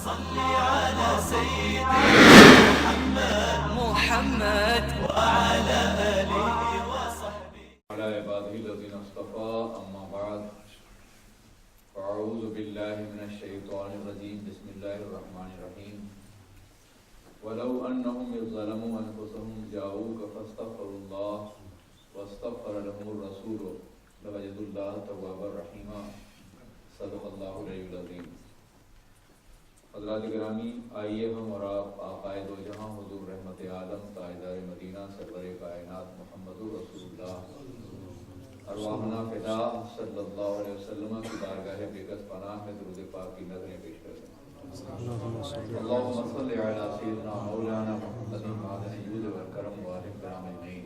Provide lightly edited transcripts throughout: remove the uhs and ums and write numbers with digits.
صل على سيدنا محمد وعلى آله وصحبه على عباده الذين اصطفى أما بعد فأعوذ بالله من الشيطان الرجيم بسم الله الرحمن الرحيم ولو أنهم إذ ظلموا أنفسهم جاءوك فاستغفروا الله واستغفر لهم الرسول لوجدوا الله توابا رحيما صدق الله العلي العظيم۔ حضرات گرامی، آئیے ہم اور آپ آقائے دو جہاں حضور رحمت عالم تاجدار مدینہ سرور کائنات محمد رسول اللہ ارواحنا فدا صلی اللہ علیہ وسلم کی بارگاہ بےکس پناہ میں درود پاک کی نظریں پیش کرتے ہیں۔ اللہم صلی علی سیدنا مولانا محمد معدن الجود والکرم وآلہ کرام اجمعین۔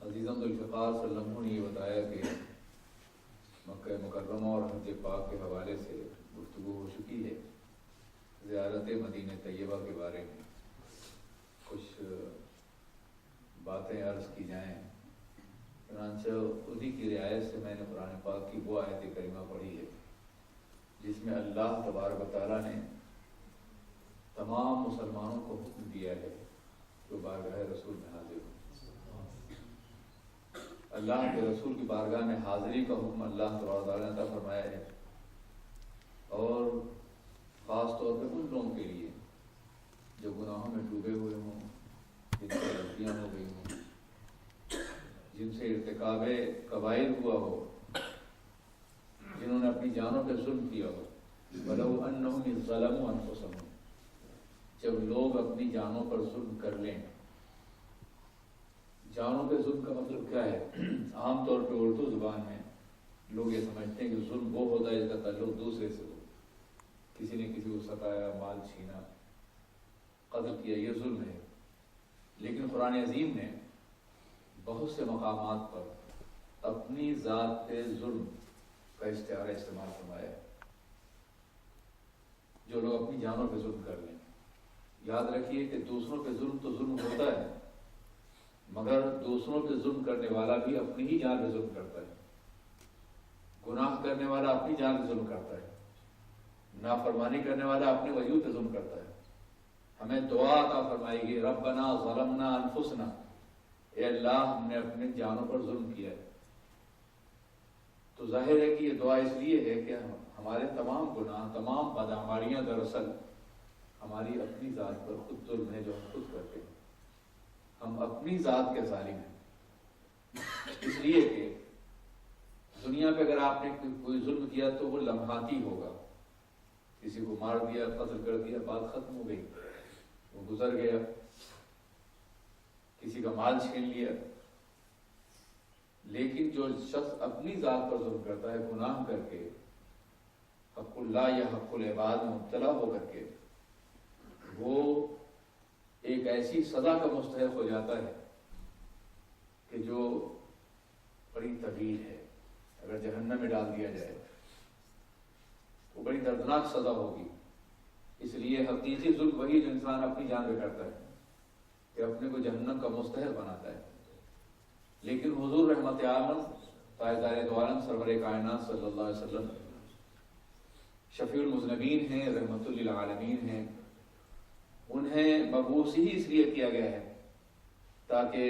عزیزان ذوالفقار صلی اللہ علیہ وسلم نے یہ بتایا کہ مکہ مکرمہ اور حج پاک کے حوالے سے گفتگو ہو چکی ہے۔ زیارت مدینہ طیبہ کے بارے میں کچھ باتیں عرض کی جائیں۔ چنانچہ اسی کی رعایت سے میں نے قرآن پاک کی وہ آیت کریمہ پڑھی ہے جس میں اللہ تبارک و تعالیٰ نے تمام مسلمانوں کو حکم دیا ہے جو بارگاہ رسول میں حاضر ہوں۔ اللہ کے رسول کی بارگاہ میں حاضری کا حکم اللہ تبارک و تعالیٰ نے عطا فرمایا ہے، اور خاص طور پہ ان لوگوں کے لیے جو گناہوں میں ڈوبے ہوئے ہوں، جن سے غلطیاں ہو گئی ہوں، جن سے ارتکاب کبائر ہوا ہو، جنہوں نے اپنی جانوں پہ ظلم کیا ہو۔ وَلَوْ أَنَّهُمْ إِذْ ظَلَمُوا أَنفُسَهُمْ، جب لوگ اپنی جانوں پر ظلم کر لیں۔ جانوں پہ ظلم کا مطلب کیا ہے؟ عام طور پہ اردو زبان میں لوگ یہ سمجھتے ہیں کہ ظلم وہ ہوتا ہے جس کا تعلق دوسرے سے ہو، کسی نے کسی کو ستایا، مال چھینا، قتل کیا، یہ ظلم ہے۔ لیکن قرآن عظیم نے بہت سے مقامات پر اپنی ذات پہ ظلم کا استعارہ استعمال فرمایا ہے۔ جو لوگ اپنی جانوں پہ ظلم کر لیں، یاد رکھیے کہ دوسروں پہ ظلم تو ظلم ہوتا ہے، مگر دوسروں پہ ظلم کرنے والا بھی اپنی ہی جان پہ ظلم کرتا ہے۔ گناہ کرنے والا اپنی جان پہ ظلم کرتا ہے، نافرمانی کرنے والا اپنے وجود پہ ظلم کرتا ہے۔ ہمیں دعا عطا فرمائے گی، ربنا ظلمنا انفسنا، اے اللہ ہم نے اپنے جانوں پر ظلم کیا ہے۔ تو ظاہر ہے کہ یہ دعا اس لیے ہے کہ ہمارے تمام گناہ، تمام بدعمالیاں دراصل ہماری اپنی ذات پر خود ظلم ہے جو ہم خود کرتے ہیں۔ ہم اپنی ذات کے ظالم ہیں، اس لیے کہ دنیا پہ اگر آپ نے کوئی ظلم کیا تو وہ لمحاتی ہوگا۔ کسی کو مار دیا، قتل کر دیا، بات ختم ہو گئی، وہ گزر گیا۔ کسی کا مال چھین لیا۔ لیکن جو شخص اپنی ذات پر ظلم کرتا ہے گناہ کر کے، حق اللہ یا حق العباد میں مبتلا ہو کر کے، وہ ایک ایسی سزا کا مستحق ہو جاتا ہے کہ جو بڑی طویل ہے۔ اگر جہنم میں ڈال دیا جائے وہ بڑی دردناک سزا ہوگی۔ اس لیے حقیقی ظلم وہی جو انسان اپنی جان پہ کرتا ہے کہ اپنے کو جہنم کا مستحق بناتا ہے۔ لیکن حضور رحمت عالم تاجدار دو عالم سرور کائنات صلی اللہ علیہ وسلم شفیع المذنبین ہیں، رحمت للعالمین ہیں۔ انہیں مبعوث ہی اس لیے کیا گیا ہے تاکہ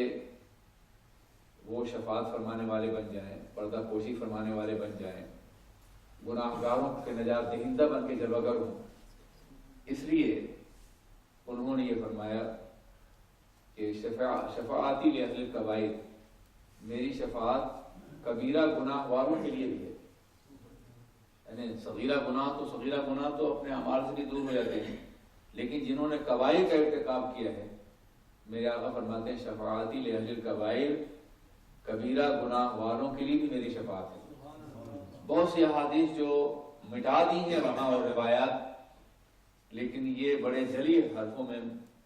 وہ شفاعت فرمانے والے بن جائیں، پردہ پوشی فرمانے والے بن جائیں، گناہگاروں کے نجات دہندہ بن کے جلوہ گر ہوں۔ اس لیے انہوں نے یہ فرمایا کہ شفاعتی لأہل الکبائر، میری شفاعت کبیرہ گناہ والوں کے لیے بھی ہے۔ یعنی صغیرہ گناہ تو اپنے اعمال سے بھی دور ہو جاتے ہیں، لیکن جنہوں نے کبائر کا ارتکاب کیا ہے، میرے آقا فرماتے ہیں شفاعتی لأہل الکبائر، کبیرہ گناہ والوں کے لیے بھی میری شفاعت ہے۔ بہت سی احادیث جو مٹا دی ہیں وہاں اور روایات، لیکن یہ بڑے جلی حرفوں میں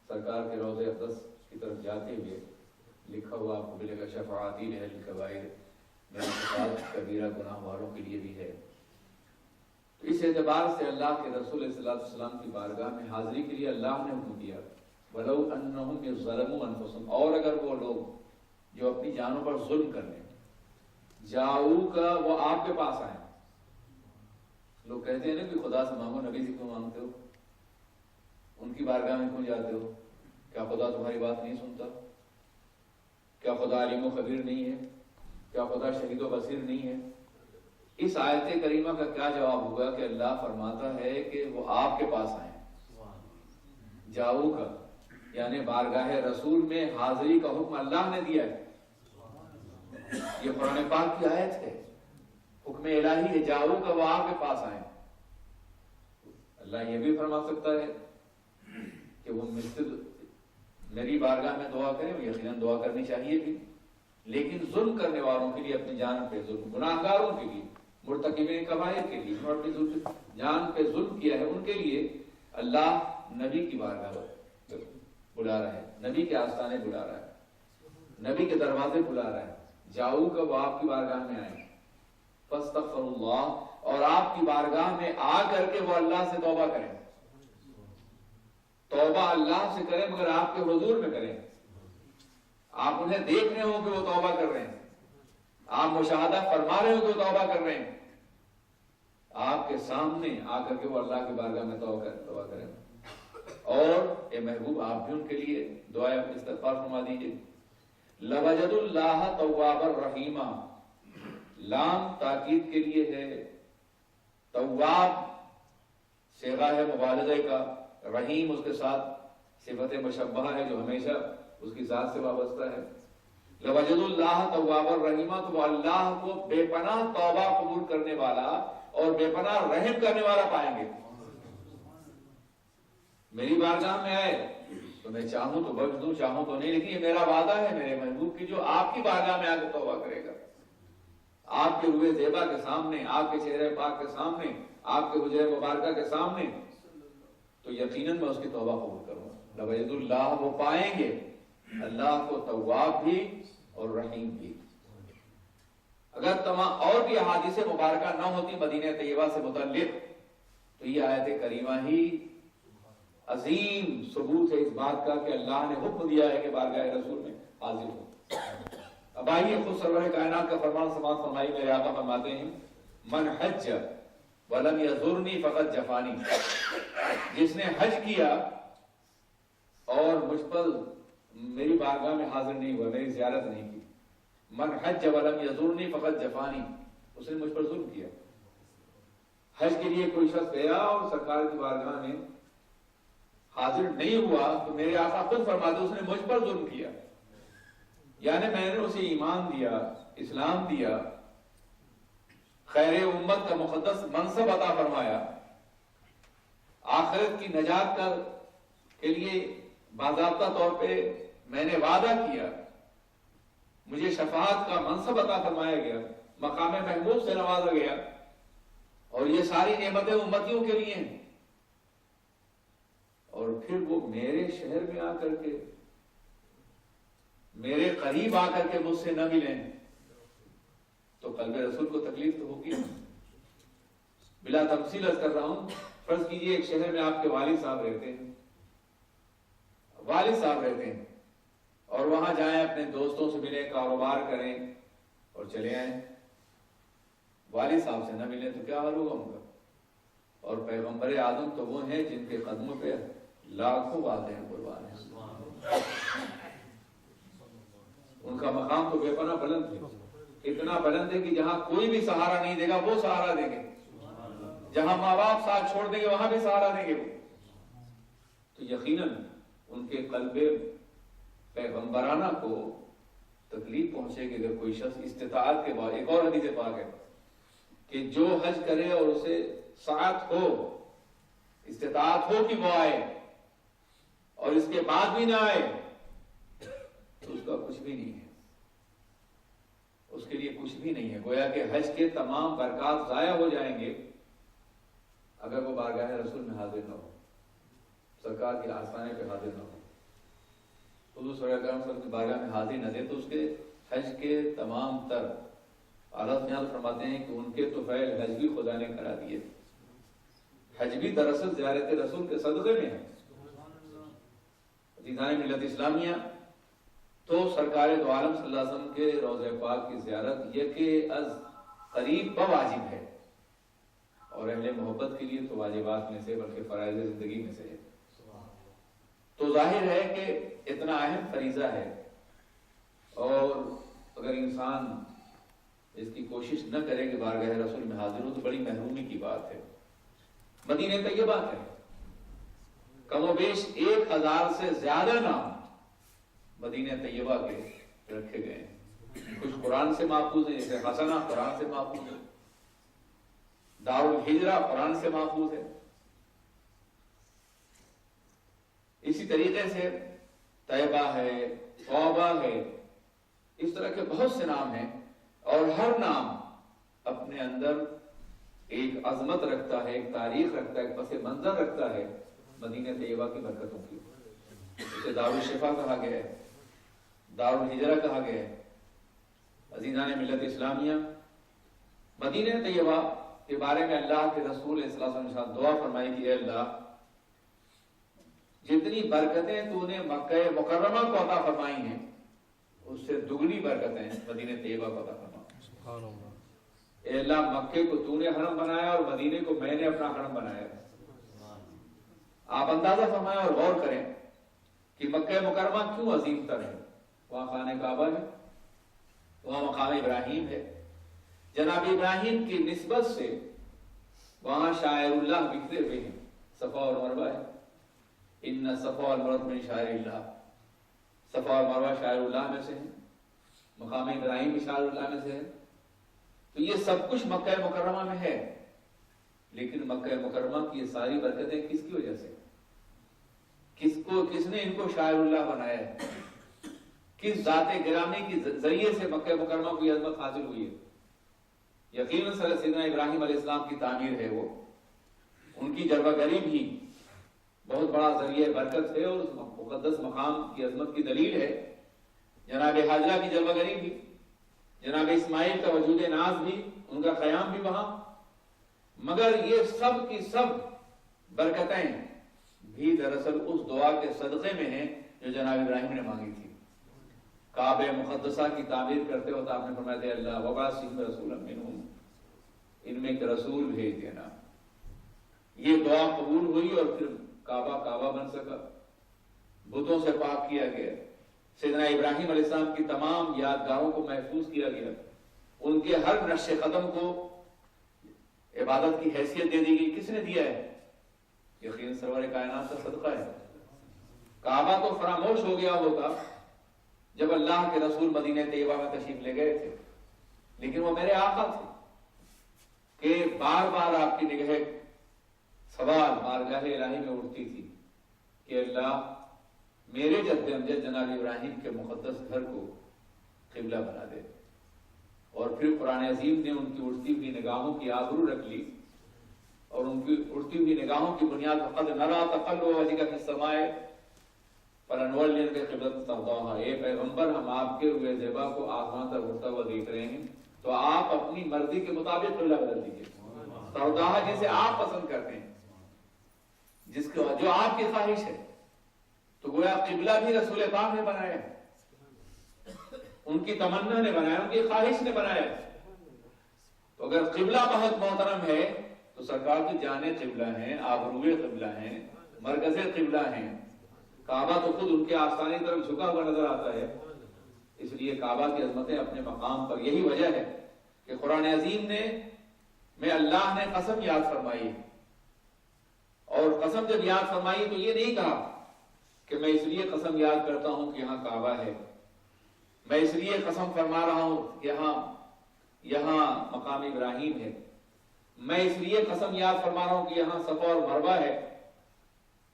سرکار کے روضہ اقدس کی طرف جاتے ہوئے لکھا ہوا آپ کو ملے گا، شفاعتی لأہل الکبائر، میری شفاعت کبیرہ گناہ والوں کے لیے بھی ہے۔ تو اس اعتبار سے اللہ کے رسول صلی اللہ علیہ وسلم کی بارگاہ میں حاضری کے لیے اللہ نے حکم دیا، وَلَوْ أَنَّهُمْ إِذْ ظَلَمُوا أَنفُسَهُمْ، اور اگر وہ لوگ جو اپنی جانوں پر ظلم کر لیں، جاؤ کا وہ آپ کے پاس آئیں۔ لوگ کہتے ہیں نا کہ خدا سے مانگو، نبی سے کیوں مانگتے ہو؟ ان کی بارگاہ میں کیوں جاتے ہو؟ کیا خدا تمہاری بات نہیں سنتا؟ کیا خدا علیم و خبیر نہیں ہے؟ کیا خدا شہید و بصیر نہیں ہے؟ اس آیت کریمہ کا کیا جواب ہوگا کہ اللہ فرماتا ہے کہ وہ آپ کے پاس آئیں، جاؤ کا یعنی بارگاہ رسول میں حاضری کا حکم اللہ نے دیا ہے۔ یہ قرآن پاک کی آیت ہے، حکم الہی ہے، جاؤ کا وہ آپ کے پاس آئیں۔ اللہ یہ بھی فرما سکتا ہے کہ وہ میری بارگاہ میں دعا کریں، یقیناً دعا کرنی چاہیے بھی، لیکن ظلم کرنے والوں کے لیے اپنی جان پہ ظلم، گناہ گاروں کے لیے، مرتکبین کبائر کے لیے، انہوں نے اپنی جان پہ ظلم کیا ہے، ان کے لیے اللہ نبی کی بارگاہ بلا رہا ہے، نبی کے آستانے بلا رہا ہے، نبی کے دروازے بلا رہا ہے، جاؤ کا وہ آپ کی بارگاہ میں آئیں، فاستغفر اللہ، اور آپ کی بارگاہ میں آ کر کے وہ اللہ سے توبہ کریں۔ توبہ اللہ سے کریں مگر آپ کے حضور میں کریں، آپ انہیں دیکھ رہے ہو کہ وہ توبہ کر رہے ہیں، آپ مشاہدہ فرما رہے ہو کہ وہ توبہ کر رہے ہیں، آپ کے سامنے آ کر کے وہ اللہ کی بارگاہ میں توبہ کریں۔ اور اے محبوب آپ بھی ان کے لیے دعائیں استغفار فرما دیجیے۔ لوجد اللہ تواب الرحیمہ، لام تاکید کے لیے ہے، تواب صیغہ ہے مبالغہ کا، رحیم اس کے ساتھ صفت مشبہہ ہے جو ہمیشہ اس کی ذات سے وابستہ ہے۔ لوجد اللہ تواب الرحیمہ، تو وہ اللہ کو بے پناہ توبہ قبول کرنے والا اور بے پناہ رحم کرنے والا پائیں گے۔ میری بارگاہ میں آئے تو میں چاہوں تو بخش دوں، چاہوں تو نہیں، لیکن یہ میرا وعدہ ہے میرے محبوب کی جو آپ کی بارگاہ میں آ کے توبہ کرے گا، آپ کے روح زیبا کے سامنے، آپ کے چہرے پاک کے سامنے، آپ کے حجرہ مبارکہ کے سامنے، تو یقیناً میں اس کی توبہ قبول کروں گا۔ لوجد اللہ، وہ پائیں گے اللہ کو تواب بھی اور رحیم بھی۔ اگر تمام اور بھی احادیث مبارکہ نہ ہوتی مدینہ طیبہ سے متعلق تو یہ آیت کریمہ ہی عظیم ثبوت ہے اس بات کا کہ اللہ نے حکم دیا ہے کہ بارگاہ رسول میں حاضر ہو۔ اب آئیے خود سرور کائنات کا فرمان سماعت فرمائی، میرے آقا فرماتے ہیں من حج ولم یزرنی فقط جفانی، جس نے حج کیا اور مجھ پر میری بارگاہ میں حاضر نہیں ہوا، میری زیارت نہیں کی، من حج ولم یزرنی فقط جفانی، اس نے مجھ پر ظلم کیا۔ حج کے لیے کوئی شخص گیا اور سرکار کی بارگاہ میں حاضر نہیں ہوا تو میرے آقا خود فرماتے اس نے مجھ پر ظلم کیا، یعنی میں نے اسے ایمان دیا، اسلام دیا، خیر امت کا مقدس منصب عطا فرمایا، آخرت کی نجات کے لیے باضابطہ طور پہ میں نے وعدہ کیا، مجھے شفاعت کا منصب عطا فرمایا گیا، مقام محمود سے نوازا گیا، اور یہ ساری نعمتیں امتیوں کے لیے ہیں، اور پھر وہ میرے شہر میں آ کر کے، میرے قریب آ کر کے مجھ سے نہ ملیں تو قلب رسول کو تکلیف تو ہوگی۔ بلا تفصیل عرض کر رہا ہوں، فرض کیجئے ایک شہر میں آپ کے والد صاحب رہتے ہیں، اور وہاں جائیں، اپنے دوستوں سے ملیں، کاروبار کریں اور چلے آئیں، والد صاحب سے نہ ملیں تو کیا حال ہوگا ان کا؟ اور پیغمبر اعظم تو وہ ہیں جن کے قدموں پہ لاکھوں والدین قربان ہیں، ان کا مقام تو بے پناہ بلند ہے، اتنا بلند ہے کہ جہاں کوئی بھی سہارا نہیں دے گا وہ سہارا دیں گے، جہاں ماں باپ ساتھ چھوڑ دیں گے وہاں بھی سہارا دیں گے وہ۔ تو یقیناً ان کے قلب پیغمبرانہ کو تکلیف پہنچے گی اگر کوئی شخص استطاعت کے بعد، ایک اور حدیث پاک ہے کہ جو حج کرے اور اسے سعادت ہو، استطاعت ہو کہ وہ آئے، اور اس کے بعد بھی نہ آئے تو اس کا کچھ بھی نہیں ہے، اس کے لیے کچھ بھی نہیں ہے، گویا کہ حج کے تمام برکات ضائع ہو جائیں گے اگر وہ بارگاہ رسول میں حاضر نہ ہو، سرکار کے آستانے پہ حاضر نہ ہو، حضور صلی اللہ علیہ وسلم کی بارگاہ میں حاضر نہ دے تو اس کے حج کے تمام تر اعلیٰ حضرت فرماتے ہیں کہ ان کے طفیل حج بھی خدا نے کرا دیے، حج بھی دراصل زیارت رسول کے صدقے میں ہے۔ عزیزان ملت اسلامیہ، تو سرکار دو عالم صلی اللہ علیہ وسلم کے روضہ پاک کی زیارت یہ کہ از قریب بواجب ہے، اور اہل محبت کے لیے تو واجبات میں سے بلکہ فرائض زندگی میں سے ہے۔ تو ظاہر ہے کہ اتنا اہم فریضہ ہے، اور اگر انسان اس کی کوشش نہ کرے کہ بارگاہ رسول میں حاضر ہو تو بڑی محرومی کی بات ہے۔ مدینہ طیبہ ہے، کم و بیش 1000 سے زیادہ نام مدینہ طیبہ کے رکھے گئے ہیں۔ کچھ قرآن سے ماخوذ ہیں، جیسے حسنہ قرآن سے ماخوذ ہے، دارالہجرہ قرآن سے ماخوذ ہے، اسی طریقے سے طیبہ ہے، توبہ ہے، اس طرح کے بہت سے نام ہیں، اور ہر نام اپنے اندر ایک عظمت رکھتا ہے، ایک تاریخ رکھتا ہے، ایک پس منظر رکھتا ہے مدینہ طیبہ کی برکتوں کی۔ اسے دارالشفا کہا گیا ہے، دارالہجرہ کہا گیا ہے۔ عزیزان ملت اسلامیہ، مدینہ طیبہ کے بارے میں اللہ کے رسول صلی اللہ علیہ وسلم نے دعا فرمائی کہ اے اللہ، جتنی برکتیں تو نے مکہ مکرمہ کو عطا فرمائی ہیں اس سے دگنی برکتیں مدینہ طیبہ کو عطا فرما۔ اے اللہ، مکے کو تو نے حرم بنایا اور مدینے کو میں نے اپنا حرم بنایا۔ آپ اندازہ فرمائیں اور غور کریں کہ مکہ مکرمہ کیوں عظیم تر ہے۔ وہاں خانہ کعبہ ہے، وہاں مقام ابراہیم ہے، جناب ابراہیم کی نسبت سے وہاں شاعر اللہ بکھرے ہوئے ہیں، صفا اور مروہ ہے۔ ان صفا والمروہ من شاعر اللہ، صفا اور مروہ شاعر اللہ میں سے ہیں، مقام ابراہیم بھی شاعر اللہ میں سے ہے۔ تو یہ سب کچھ مکہ مکرمہ میں ہے، لیکن مکہ مکرمہ کی یہ ساری برکتیں کس کی وجہ سے، کس نے ان کو شاعر اللہ بنایا ہے، کس ذات گرامی کے ذریعے سے مکہ مکرمہ کو یہ عظمت حاصل ہوئی ہے؟ یقیناً سیدنا ابراہیم علیہ السلام کی تعمیر ہے، وہ ان کی جلوہ گری بھی بہت بڑا ذریعہ برکت ہے اور اس مقدس مقام کی عظمت کی دلیل ہے۔ جناب حاجرہ کی جلوہ گری بھی، جناب اسماعیل کا وجود ناز بھی، ان کا قیام بھی وہاں، مگر یہ سب کی سب برکتیں بھی دراصل اس دعا کے صدقے میں ہیں جو جناب ابراہیم نے مانگی تھی۔ کعبہ مقدسہ کی تعمیر کرتے وقت آپ نے فرمایا تھا اللہ وبعث فیہم رسولا منہم، ان میں ایک رسول بھیج دینا۔ یہ دعا قبول ہوئی اور پھر کعبہ بن سکا، بتوں سے پاک کیا گیا، سیدنا ابراہیم علیہ السلام کی تمام یادگاروں کو محفوظ کیا گیا، ان کے ہر نقش قدم کو عبادت کی حیثیت دے دی گئی۔ کس نے دیا ہے؟ یقین سرور کائنات کا صدقہ ہے۔ کعبہ تو فراموش ہو گیا ہوگا جب اللہ کے رسول مدینہ طیبہ میں تشریف لے گئے تھے، لیکن وہ میرے آقا تھے کہ بار بار آپ کی نگاہ سوال بارگاہ الہی میں اٹھتی تھی کہ اللہ میرے جد امجد جناب ابراہیم کے مقدس گھر کو قبلہ بنا دے۔ اور پھر قرآن عظیم نے ان کی اٹھتی ہوئی نگاہوں کی آبرو رکھ لی، اور ان کی اٹھتی ہوئی نگاہوں کی بنیاد پر قد نرا تقلب وجهک فی السماء فلنولینک قبلۃ ترضاها، اے پیغمبر ہم آپ کے روئے زیبا کو آسمان تک اٹھتا ہوا دیکھ رہے ہیں، تو آپ اپنی مرضی کے مطابق قبلہ بدل دیجیے، ترضاها جسے آپ پسند کرتے ہیں، جو آپ کی خواہش ہے۔ تو گویا قبلہ بھی رسول پاک نے بنایا ہے، ان کی تمنا نے بنایا، ان کی خواہش نے بنایا۔ تو اگر قبلہ بہت محترم ہے تو سرکار کی جانیں قبلہ ہیں، آبروئے قبلہ ہیں، مرکز قبلہ ہیں۔ کعبہ تو خود ان کے آستانے کی طرف جھکا ہوا نظر آتا ہے، اس لیے کعبہ کی عظمتیں اپنے مقام پر۔ یہی وجہ ہے کہ قرآن عظیم میں اللہ نے قسم یاد فرمائی، اور قسم جب یاد فرمائی تو یہ نہیں کہا کہ میں اس لیے قسم یاد کرتا ہوں کہ یہاں کعبہ ہے، میں اس لیے قسم فرما رہا ہوں کہ یہاں مقام ابراہیم ہے، میں اس لیے قسم یاد فرما رہا ہوں کہ یہاں صفا اور مروہ ہے۔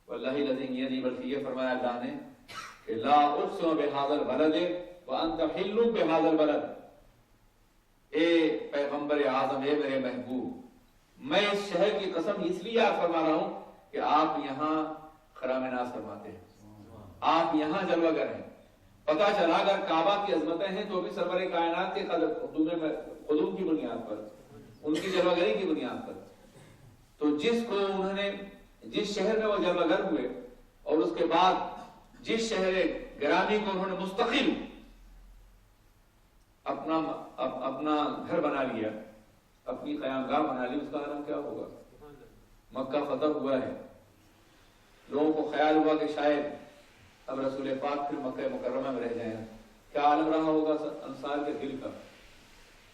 واللہ العظیم یہ نہیں بلکہ یہ فرمایا اللہ نے کہ لا اقسم بہذا البلد وانت حل بہذا البلد، اے پیغمبر اعظم، اے میرے محبوب، میں اس شہر کی قسم اس لیے یاد فرما رہا ہوں کہ آپ یہاں خرام ناز فرماتے ہیں، آپ یہاں جلوہ گر ہیں۔ پتہ چلا اگر کعبہ کی عظمتیں ہیں تو بھی سرور کائنات کے قدوم کی بنیاد پر، ان کی جلوہ گری کی بنیاد پر۔ تو جس شہر میں وہ جلوہ گر ہوئے اور اس کے بعد جس شہر گرامی کو انہوں نے مستقل اپنا گھر بنا لیا، اپنی قیام گاہ بنا لی، اس کا عالم کیا ہوگا؟ مکہ فتح ہوا ہے، لوگوں کو خیال ہوا کہ شاید اب رسول پاک پھر مکہ مکرمہ میں رہ جائیں، کیا عالم رہا ہوگا انصار کے دل کا،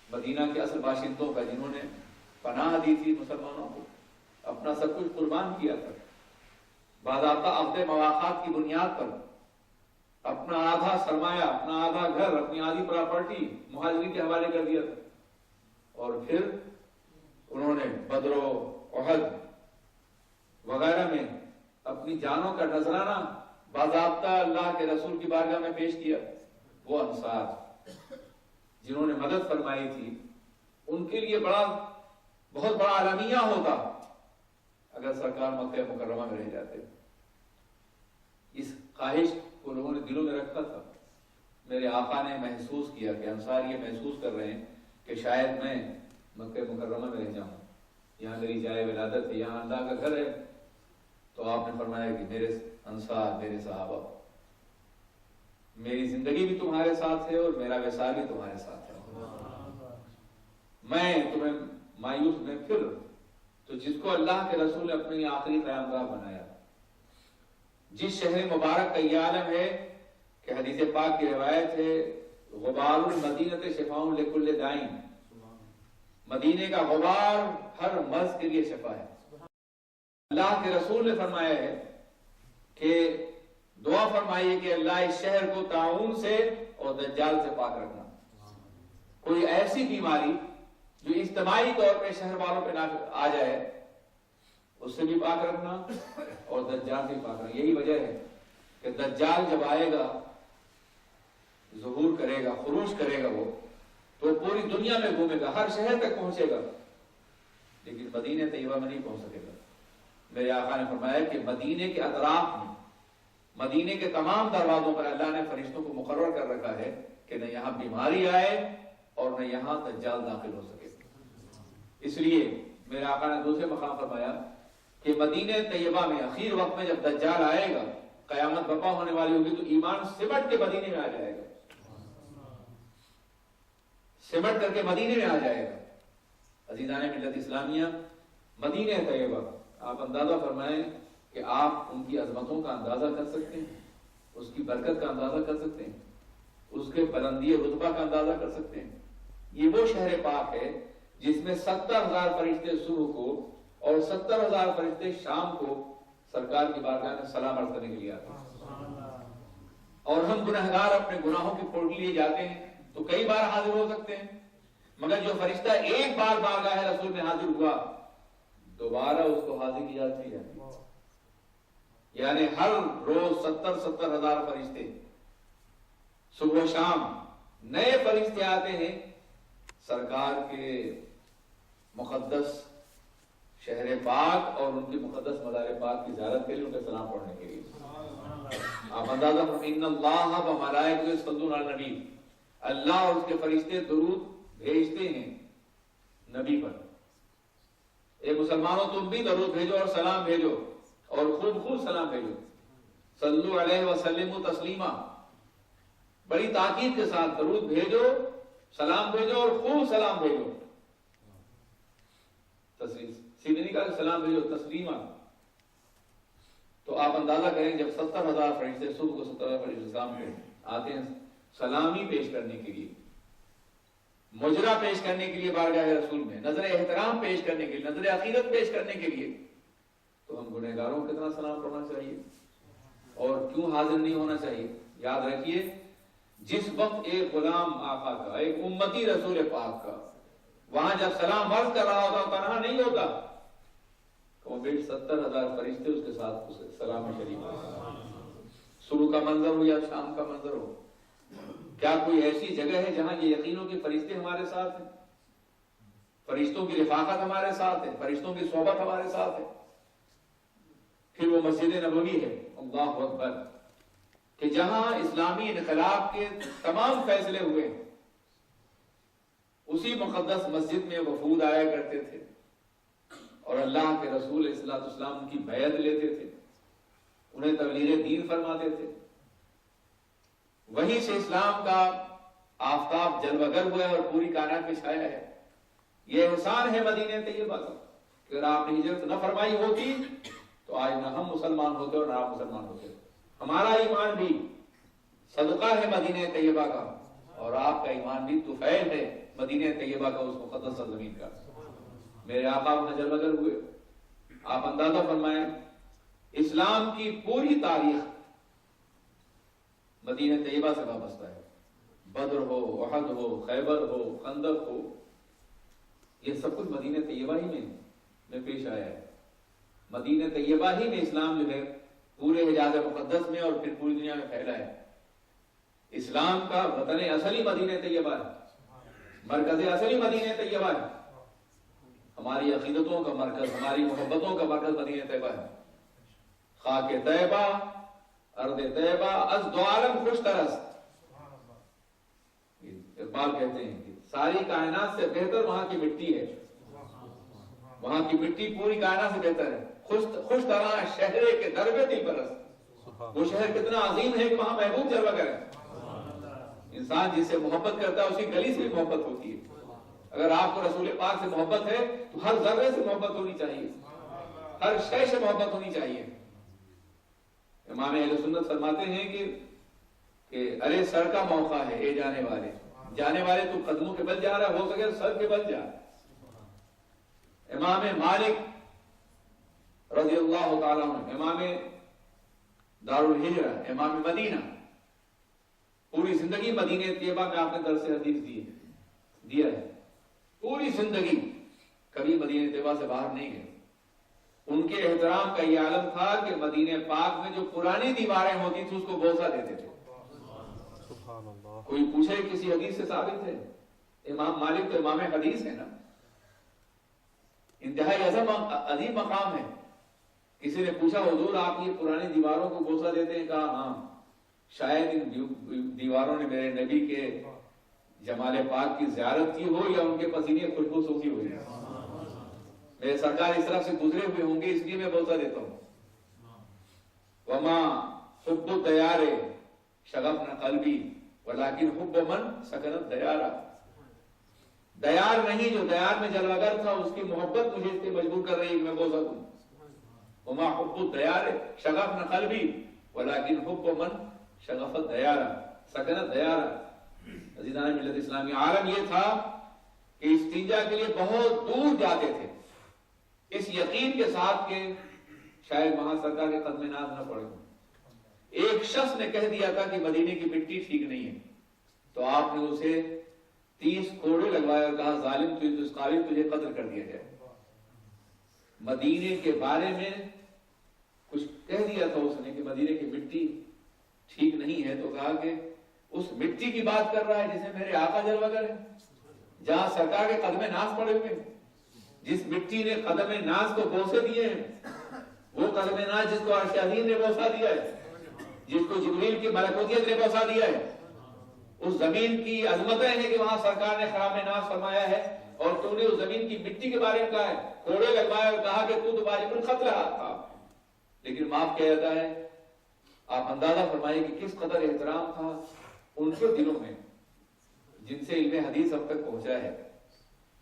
مدینہ کے اصل باشندوں کا، جنہوں نے پناہ دی تھی مسلمانوں کو، اپنا سب کچھ قربان کیا تھا، باضابطہ عقد مواقعات کی بنیاد پر اپنا آدھا سرمایہ، اپنا آدھا گھر، اپنی آدھی پراپرٹی مہاجرین کے حوالے کر دیا تھا، اور پھر انہوں نے بدر و احد وغیرہ میں اپنی جانوں کا نذرانہ باضابطہ اللہ کے رسول کی بارگاہ میں پیش کیا۔ وہ انصار جنہوں نے مدد فرمائی تھی، ان کے لیے بہت بڑا اعلامیہ ہوتا اگر سرکار مکہ مکرمہ میں رہ جاتے۔ اس خواہش کو لوگوں نے دلوں میں رکھا تھا۔ میرے آقا نے محسوس کیا کہ انصار یہ محسوس کر رہے ہیں کہ شاید میں مکہ مکرمہ میں رہ جاؤں، یہاں میری جائے ولادت ہے، یہاں اللہ کا گھر ہے۔ تو آپ نے فرمایا کہ میرے انصار، میرے صحابہ، میری زندگی بھی تمہارے ساتھ ہے اور میرا وصال بھی تمہارے ساتھ ہے، میں تمہیں مایوس میں پھر تو جس کو اللہ کے رسول نے اپنی آخری قیام گاہ بنایا، جس شہر مبارک کا یہ عالم ہے کہ حدیث پاک کی روایت ہے، غبار المدینۃ شفاء لکل داء، مدینے کا غبار ہر مرض کے لیے شفا ہے۔ اللہ کے رسول نے فرمایا ہے کہ دعا فرمائیے کہ اللہ اس شہر کو طاعون سے اور دجال سے پاک رکھنا، کوئی ایسی بیماری جو اجتماعی طور پہ شہر والوں پہ آ جائے اس سے بھی پاک رکھنا، اور دجال سے بھی پاک رکھنا۔ یہی وجہ ہے کہ دجال جب آئے گا، ظہور کرے گا، خروج کرے گا، وہ تو پوری دنیا میں گھومے گا، ہر شہر تک پہنچے گا، لیکن مدینہ طیبہ میں نہیں پہنچ سکے گا۔ میرے آقا نے فرمایا کہ مدینے کے اطراف میں، مدینے کے تمام دروازوں پر اللہ نے فرشتوں کو مقرر کر رکھا ہے کہ نہ یہاں بیماری آئے اور نہ یہاں دجال داخل ہو سکے۔ اس لیے میرے آقا نے دوسرے مقام فرمایا کہ مدینہ طیبہ میں آخر وقت میں جب دجال آئے گا، قیامت برپا ہونے والی ہوگی، تو ایمان سمٹ کے مدینے میں آ جائے گا، سمٹ کر کے مدینے میں آ جائے گا۔ عزیزان ملت اسلامیہ، مدینہ طیبہ، آپ اندازہ فرمائیں کہ آپ ان کی عظمتوں کا اندازہ کر سکتے ہیں، اس کی برکت کا اندازہ کر سکتے ہیں، اس کے بلندی رتبہ کا اندازہ کر سکتے ہیں۔ یہ وہ شہر پاک ہے جس میں 70,000 فرشتے صبح کو اور 70,000 فرشتے شام کو سرکار کی بارگاہ میں سلام عرض کرنے کے لیے آتے ہیں، اور ہم گنہگار اپنے گناہوں کی پوٹلی لیے جاتے ہیں تو کئی بار حاضر ہو سکتے ہیں، مگر جو فرشتہ ایک بار بارگاہ رسول میں حاضر ہوا، دوبارہ اس کو حاضر کی جاتی ہے۔ یعنی ہر روز 70,000 فرشتے، صبح و شام نئے فرشتے آتے ہیں سرکار کے مقدس شہر پاک اور ان کے مقدس مزار پاک کی زیارت کے لیے، ان کا سلام پڑھنے کے لیے۔ آپ اندازہ فرمائیں، ان اللہ و ملائکۃہ یصلون علی النبی، اللہ اور اس کے فرشتے درود بھیجتے ہیں نبی پر۔ اے مسلمانوں، تم بھی درود بھیجو اور سلام بھیجو، اور خوب سلام بھیجو۔ صلو علیہ وسلموا تسلیما، بڑی تاکید کے ساتھ درود بھیجو، سلام بھیجو اور خوب سلام بھیجو۔ سیدھے نہیں کہا سلام بھیجو، تسلیما۔ تو آپ اندازہ کریں جب 70,000 فرشتے صبح کو 70,000 فرشتے سلام آتے ہیں سلامی پیش کرنے کے لیے، مجرا پیش کرنے کے لیے بارگاہ رسول میں، نظر احترام پیش کرنے کے لیے، نظر عقیدت پیش کرنے کے لیے، تو ہم گنہگاروں کو کتنا سلام پڑھنا چاہیے اور کیوں حاضر نہیں ہونا چاہیے؟ یاد رکھیے، جس وقت ایک غلام آقا کا، ایک امتی رسول پاک کا وہاں جب سلام عرض کر رہا ہوتا، تنہا نہیں ہوتا، تو 70,000 فرشتے اس کے ساتھ سلام میں شریک ہوتے۔ صبح کا منظر ہو یا شام کا منظر ہو، کیا کوئی ایسی جگہ ہے جہاں یہ یقین ہو کہ فرشتے ہمارے ساتھ ہیں، فرشتوں کی رفاقت ہمارے ساتھ ہے، فرشتوں کی صحبت ہمارے ساتھ ہے؟ پھر وہ مسجد نبوی ہے، اللہ اکبر، کہ جہاں اسلامی انقلاب کے تمام فیصلے ہوئے، اسی مقدس مسجد میں وفود آیا کرتے تھے اور اللہ کے رسول علیہ الصلوۃ والسلام ان کی بیعت لیتے تھے، انہیں تبلیغ دین فرماتے تھے۔ وہیں سے اسلام کا آفتاب جلوگر ہوا ہے اور پوری کائنات میں چھایا ہے۔ یہ احسان ہے مدینہ طیبہ کا. اگر آپ نے ہجرت نہ فرمائی ہوتی تو آج نہ ہم مسلمان ہوتے اور نہ آپ مسلمان ہوتے. ہمارا ایمان بھی صدقہ ہے مدینہ طیبہ کا، اور آپ کا ایمان بھی طفیل ہے مدینہ طیبہ کا، اس مقدس سرزمین کا. میرے آقا نظر بدل ہوئے. آپ اندازہ فرمائیں اسلام کی پوری تاریخ مدینہ طیبہ سے وابستہ ہے. بدر ہو، احد ہو، خیبر ہو، خندق ہو، یہ سب کچھ مدینہ طیبہ ہی میں پیش آیا ہے. مدینہ طیبہ ہی میں اسلام جو ہے پورے حجاز مقدس میں اور پھر پوری دنیا میں پھیلا ہے. اسلام کا وطن اصلی مدینہ طیبہ ہے، مرکز اصلی مدینہ طیبہ ہے. ہماری عقیدتوں کا مرکز، ہماری محبتوں کا مرکز مدینہ طیبہ ہے. خاک طیبہ، ارض طیبہ، از دو عالم خوش ترست. اقبال کہتے ہیں کہ ساری کائنات سے بہتر وہاں کی مٹی ہے. وہاں کی مٹی پوری کائنات سے بہتر ہے. خوش طرح شہر کے دربے دل برس. وہ شہر کتنا عظیم ہے کہ وہاں محبوب جلوہ کرے. انسان جس سے محبت کرتا ہے اسی گلی سے بھی محبت ہوتی ہے. اگر آپ کو رسول پاک سے محبت ہے تو ہر ذرے سے محبت ہونی چاہیے، ہر شے سے محبت ہونی چاہیے. امام اہل سنت فرماتے ہیں کہ ارے سر کا موقع ہے اے جانے والے تو قدموں کے بل جا رہا، ہو سکے سر کے بل جا. امام مالک رضی اللہ تعالیٰ عنہ، امام دار الہجرہ، امام مدینہ، پوری زندگی مدینہ طیبہ میں آپ نے درس حدیث دیا ہے. پوری زندگی کبھی مدینہ طیبہ سے باہر نہیں گئے. ان کے احترام کا یہ عالم تھا کہ مدینہ پاک میں جو پرانی دیواریں ہوتی تھی اس کو بوسہ دیتے تھے. کوئی پوچھے کسی حدیث سے ثابت ہے؟ امام مالک تو امام حدیث ہے نا، انتہائی عظیم مقام ہے. کسی نے پوچھا حضور آپ یہ پرانی دیواروں کو بوسہ دیتے ہیں؟ کہا ہاں، شاید ان دیواروں نے میرے نبی کے جمال پاک کی زیارت کی ہو یا ان کے پسینے خوشبو سوکھی ہوئی. میرے سرکار اس طرف سے گزرے ہوئے ہوں گے اس لیے میں بوسہ دیتا ہوں. وما حب الدیار شغفنا قلبی ولیکن حب من سکنت دیارا. دیار نہیں، جو دیار میں جلوگر تھا اس کی محبت مجھے اس لیے مجبور کر رہی ہے کہ میں بوسہ دوں. وما حب الدیار شغفنا قلبی ولیکن حب من شغفت دیارا سکنت دیارا. عزیزان ملت اسلامی، عالم یہ تھا کہ استنجا کے لیے بہت دور جاتے تھے اس یقین کے ساتھ کہ شاید وہاں سرکار کے قدم ناز نہ پڑے. ایک شخص نے کہہ دیا تھا کہ مدینے کی مٹی ٹھیک نہیں ہے، تو آپ نے اسے 30 کوڑے لگوائے اور کہا ظالم تو اس قابل تجھے قتل کر دیا جائے. مدینے کے بارے میں کچھ کہہ دیا تھا اس نے کہ مدینے کی مٹی ٹھیک نہیں ہے، تو کہا کہ اس مٹی کی بات کر رہا ہے جسے میرے آقا جلوہ گر ہے، جہاں سرکار کے قدم ناز پڑے ہوئے ہیں، جس مٹی نے قدم ناز کو بوسے دیے ہیں، وہ قدم ناز جس کو عرش عظیم نے بوسا دیا ہے، جس کو جبریل کی ملکوتیت نے بوسا دیا ہے. اس زمین کی عظمتیں ہیں کہ وہاں سرکار نے خرام ناز فرمایا ہے، اور تو نے اس زمین کی مٹی کے بارے میں کہا ہے، کوڑے لگوائے اور کہا کہ تو واجب القتل تھا. لیکن معاف کیا جاتا ہے. آپ اندازہ فرمائیے کہ کس قدر احترام تھا ان کے دلوں میں جن سے علم حدیث اب تک پہنچا ہے،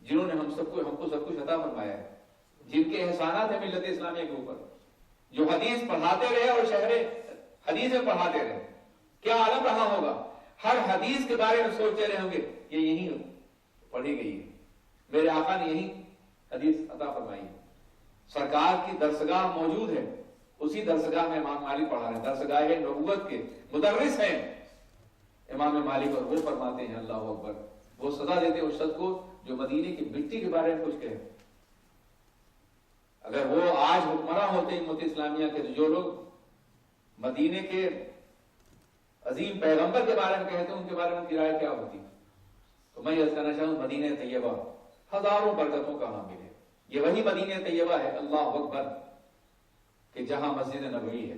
جنہوں نے ہم کو سب کچھ عطا فرمایا ہے، جن کے احسانات ہیں ملت اسلامیہ کے اوپر، جو حدیث پڑھاتے رہے اور شہر حدیث میں پڑھاتے رہے. کیا عالم رہا ہوگا؟ ہر حدیث کے بارے میں سوچتے رہے ہوں گے یہ یہی پڑھی گئی ہے، میرے آقا نے یہی حدیث عطا فرمائی ہے. سرکار کی درسگاہ موجود ہے، اسی درسگاہ میں امام مالک پڑھا رہے ہیں. درسگاہ نبوت کے مدرس ہیں امام مالک، اور وہ فرماتے ہیں اللہ اکبر، وہ سزا دیتے ہیں اس شخص کو جو مدینے کی مٹی کے بارے میں کچھ کہے. اگر وہ آج حکمراں ہوتے امت اسلامیہ کے، جو لوگ مدینے کے عظیم پیغمبر کے بارے میں کہتے ہیں، ان کے بارے میں ان کی رائے کیا ہوتی؟ تو میں یہ کہنا چاہوں مدینہ طیبہ ہزاروں برکتوں کا حامل ہے. یہ وہی مدینہ طیبہ ہے اللہ اکبر کہ جہاں مسجد نبوی ہے.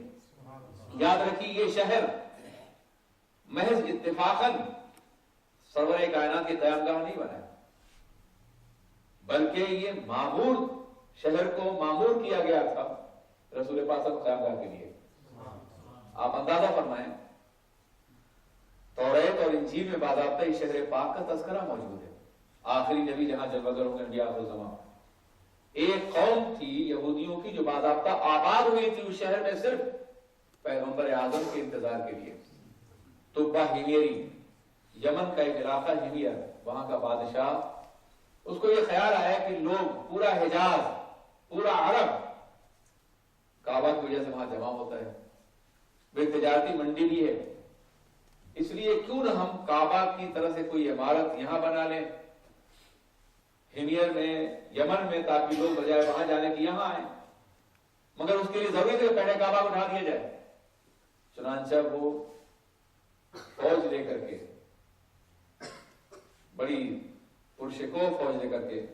یاد رکھیے یہ شہر محض اتفاقاً سرور کائنات کی قیام گاہ نہیں بنا ہے، بلکہ یہ معمور شہر کو معمور کیا گیا تھا رسول پاک صلی اللہ علیہ وسلم قیام گاہ کے لیے. آپ اندازہ فرمائیں توریت اور انجیل میں باضابطہ اس شہر پاک کا تذکرہ موجود ہے. آخری نبی جہاں جلوگر ہوں گے، نبی آخر زمان. ایک قوم تھی یہودیوں کی جو باضابطہ آباد ہوئی تھی اس شہر میں صرف پیغمبر اعظم کے انتظار کے لیے. طبہ ہمیری، یمن کا ایک علاقہ ہمیر، وہاں کا بادشاہ، اس کو یہ خیال آیا کہ لوگ پورا حجاز، پورا عرب کعبہ کی وجہ سے وہاں جمع ہوتا ہے، وہ تجارتی منڈی بھی ہے، اس لیے کیوں نہ ہم کعبہ کی طرح سے کوئی عمارت یہاں بنا لیں ہمیر میں، یمن میں، تاکہ لوگ بجائے وہاں جانے کے یہاں آئیں. مگر اس کے لیے ضروری ہے کہ پہلے کعبہ کو اٹھا دیا جائے. چنانچہ وہ فوج لے کر کے، بڑی پرشکوہ فوج لے کر کے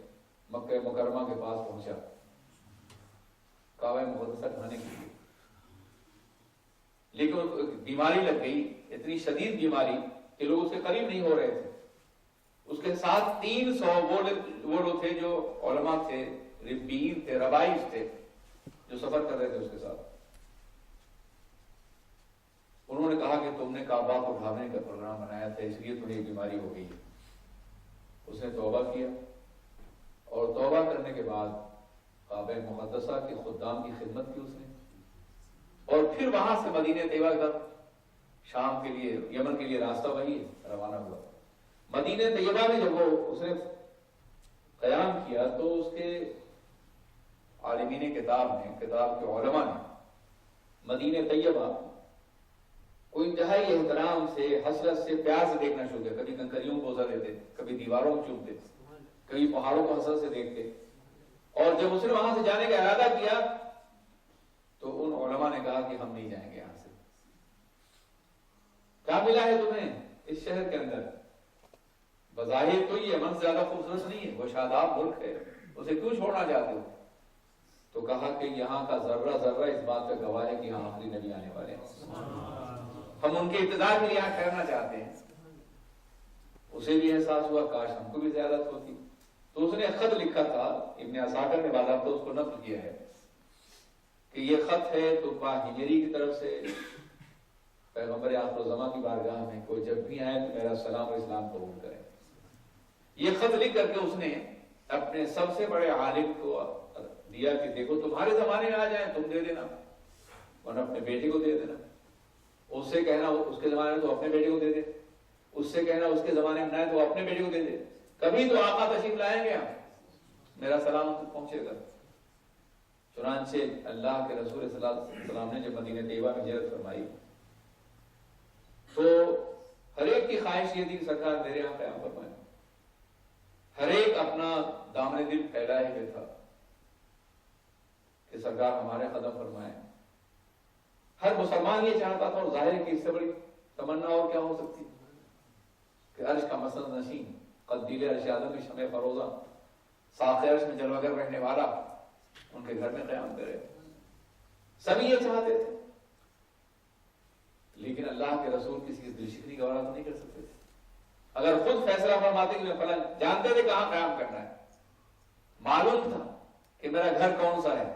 مکہ مکرمہ کے پاس پہنچا کعبہ مقدسہ ڈھانے کے لیے. لیکن بیماری لگ گئی، اتنی شدید بیماری کہ لوگ اس کے قریب نہیں ہو رہے تھے. اس کے ساتھ 300 وہ لوگ تھے جو علماء تھے، ربیین تھے، ربائز تھے، جو سفر کر رہے تھے اس کے ساتھ. انہوں نے کہا کہ تم نے کعبہ کو اٹھانے کا پروگرام بنایا تھا، اس لیے تمہیں بیماری ہو گئی. اس نے توبہ کیا، اور توبہ کرنے کے بعد کعبہ مقدسہ کے خدام کی خدمت کی اس نے، اور پھر وہاں سے مدینہ طیبہ کا شام کے لیے، یمن کے لیے راستہ وہی روانہ ہوا. مدینہ طیبہ میں جب اس نے قیام کیا تو اس کے عالمین کتاب کے علماء نے مدینہ طیبہ کو انتہائی احترام سے، حسرت سے، پیار سے دیکھنا شروع کیا. کبھی کنکریوں کو اوزا دیتے، کبھی دیواروں کو چومتے، کبھی پہاڑوں کو حسرت سے دیکھتے. اور جب اس نے وہاں سے جانے کا ارادہ کیا تو ان علماء نے کہا کہ ہم نہیں جائیں گے یہاں سے. کیا ملا ہے تمہیں اس شہر کے اندر؟ بظاہر تو یہ من سے زیادہ خوبصورت نہیں ہے، وہ شاداب ملک ہے، اسے کیوں چھوڑنا چاہتے ہو؟ تو کہا کہ یہاں کا ذرہ ذرہ اس بات پہ گواہ ہے کہ یہاں آخری نبی آنے والے ہیں، ہم ان کے انتظار میں یہاں ٹھہرنا چاہتے ہیں. اسے بھی احساس ہوا کاش ہم کو بھی زیادت ہوتی. تو اس نے خط لکھا تھا، ابن عساکر نے باضابطہ اس کو نقل کیا ہے کہ یہ خط ہے طبہ ہمیری کی طرف سے پیغمبر آخر الزماں کی بارگاہ میں، کوئی جب بھی آئے تو میرا سلام اور اسلام قبول کرے. یہ خط لکھ کر کے اس نے اپنے سب سے بڑے عالم کو دیا کہ دیکھو تمہارے زمانے میں آ جائیں تم دے دینا، ورنہ اپنے بیٹے کو دے دینا. اس سے کہنا اس کے زمانے میں تو اپنے بیٹے کو دے دے، اس سے کہنا اس کے زمانے میں نہ ہے تو اپنے بیٹے کو دے دے. کبھی تو آقا تشریف لائیں گے ہم، میرا سلام تک پہنچے گا. چنانچہ اللہ کے رسول صلی اللہ علیہ وسلم نے جب مدینہ طیبہ میں ہجرت فرمائی تو ہر ایک کی خواہش یہ تھی کہ سرکار میرے یہاں قیام فرمائے. ہر ایک اپنا دامن دل پھیلائے ہوئے تھا کہ سرکار ہمارے قدم فرمائے. ہر مسلمان یہ چاہتا تھا، اور ظاہر ہے کہ اس سے بڑی تمنا اور کیا ہو سکتی کہ عرش کا مسند نشین، قدیل عرش اعظم میں شمع فروزہ، ساقِ عرش میں جلوگر رہنے والا ان کے گھر میں قیام کرے. سبھی یہ چاہتے تھے، لیکن اللہ کے رسول کسی کی دل شکنی گوارا تو نہیں کر سکتے تھے. اگر خود فیصلہ فرماتے کہ فلاں، جانتے تھے کہاں قیام کرنا ہے، معلوم تھا کہ میرا گھر کون سا ہے،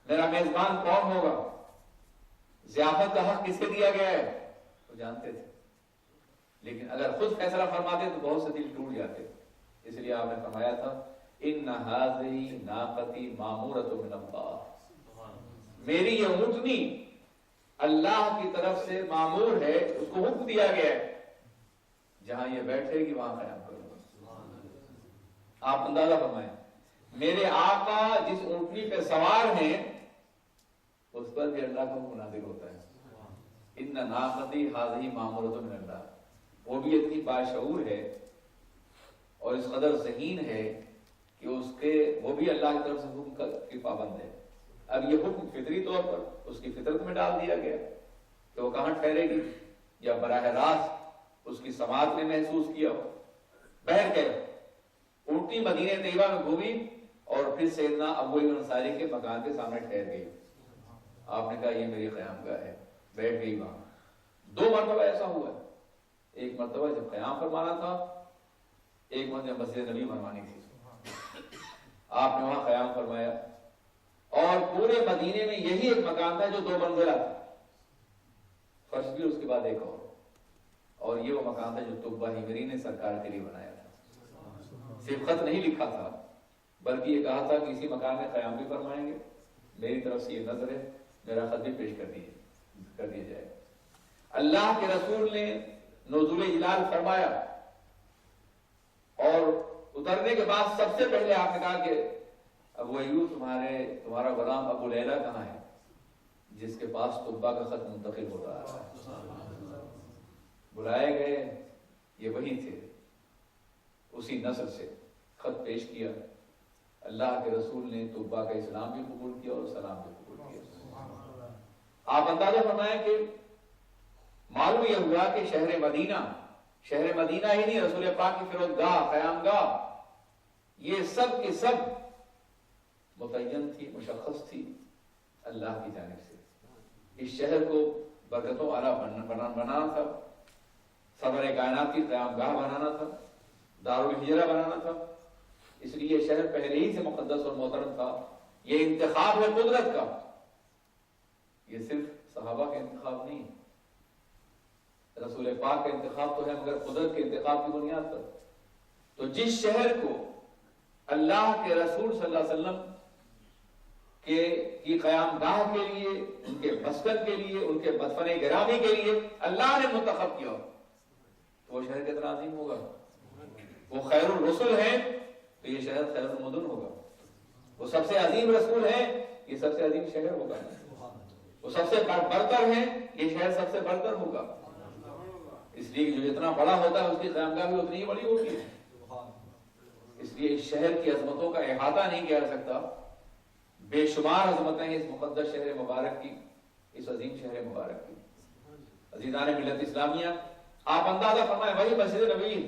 میرا میزبان کون ہوگا، ضیافت کا حق کس سے دیا گیا ہے، تو جانتے تھے. لیکن اگر خود فیصلہ فرماتے تو بہت سے دل ٹوٹ جاتے. اس لیے آپ نے فرمایا تھا ان هذه ناقتی مامورۃ من اللہ، میری یہ اونٹنی اللہ کی طرف سے مامور ہے، اس کو حکم دیا گیا ہے جہاں یہ بیٹھے گی وہاں قیام کروں گا. آپ اندازہ فرمائیں میرے آقا جس اونٹنی پہ سوار ہیں اس پر بھی اللہ کا حکم نازل ہوتا ہے. ان ناقتی هذه مامورۃ من اللہ، وہ بھی اتنی باشعور ہے اور اس قدر ذہین ہے کہ اس کے وہ بھی اللہ کی طرف سے حکم کی پابند ہے. اب یہ حکم فطری طور پر اس کی فطرت میں ڈال دیا گیا کہ وہ کہاں ٹھہرے گی، یا براہ راست اس کی سماعت نے محسوس کیا ہو. بہر کے اونٹنی مدینہ طیبہ میں گھومی اور پھر سیدنا ابو ایوب انصاری کے مکان کے سامنے ٹھہر گئی. آپ نے کہا یہ میری قیام گاہ ہے، بیٹھ گئی وہاں. 2 مرتبہ ایسا ہوا ہے، ایک مرتبہ جب قیام فرمانا تھا، ایک مرتبہ مسجد نبی فرمانی تھی. آپ نے وہاں قیام فرمایا، اور پورے مدینے میں یہی ایک مکان تھا جو 2 منزلہ تھا، فرش بھی اس کے بعد ایک اور یہ وہ مکان تھا جو طبہ ہمیری نے سرکار کے لیے بنایا تھا. صرف خط نہیں لکھا تھا بلکہ یہ کہا تھا کہ اسی مکان میں قیام بھی فرمائیں گے، میری طرف سے یہ نظر ہے، میرا خط بھی پیش کر دیا جائے۔ اللہ کے رسول نے نزول جلال فرمایا اور اترنے کے بعد سب سے پہلے آپ نے کہا کہ ابو ایوب تمہارا غلام ابو لیلہ کہاں ہے جس کے پاس طبا کا خط منتقل ہو رہا ہے؟ بلائے گئے، یہ وہی تھے، اسی نسل سے خط پیش کیا۔ اللہ کے رسول نے طبا کا اسلام بھی قبول کیا اور سلام بھی قبول کیا۔ آپ اندازہ فرمائیں کہ معلوم یہ ہوا کہ شہر مدینہ ہی نہیں، رسول پاک کی فرودگاہ، قیام گاہ، یہ سب کے سب متعین تھی، مشخص تھی اللہ کی جانب سے۔ اس شہر کو برکتوں والا بنانا تھا، صدر کائنات کی قیام گاہ بنانا تھا، دارالہجرہ بنانا تھا، اس لیے یہ شہر پہلے ہی سے مقدس اور محترم تھا۔ یہ انتخاب ہے قدرت کا، یہ صرف صحابہ کا انتخاب نہیں، رسول پاک کا انتخاب تو ہے مگر قدرت کے انتخاب کی بنیاد پر۔ تو جس شہر کو اللہ کے رسول صلی اللہ علیہ وسلم کی قیام گاہ کے لیے، ان کے مسکن کے لیے، ان کے مدفن گرامی کے لیے اللہ نے منتخب کیا، تو وہ شہر کتنا عظیم ہوگا۔ وہ خیر الرسل ہیں تو یہ شہر خیر المدن ہوگا، وہ سب سے عظیم رسول ہیں، یہ سب سے عظیم شہر ہوگا، وہ سب سے برتر ہیں، یہ شہر سب سے برتر ہوگا۔ اس لیے جو جتنا بڑا ہوتا ہے اس کی قیامگاہ بھی اتنی ہی بڑی ہوتی ہے۔ اس لیے اس شہر کی عظمتوں کا احاطہ نہیں کیا جا سکتا، بے شمار عظمتیں اس مقدس شہر مبارک کی، اس عظیم شہر مبارک کی۔ عزیزان ملت اسلامیہ، آپ اندازہ فرمائیں وہی مسجد نبوی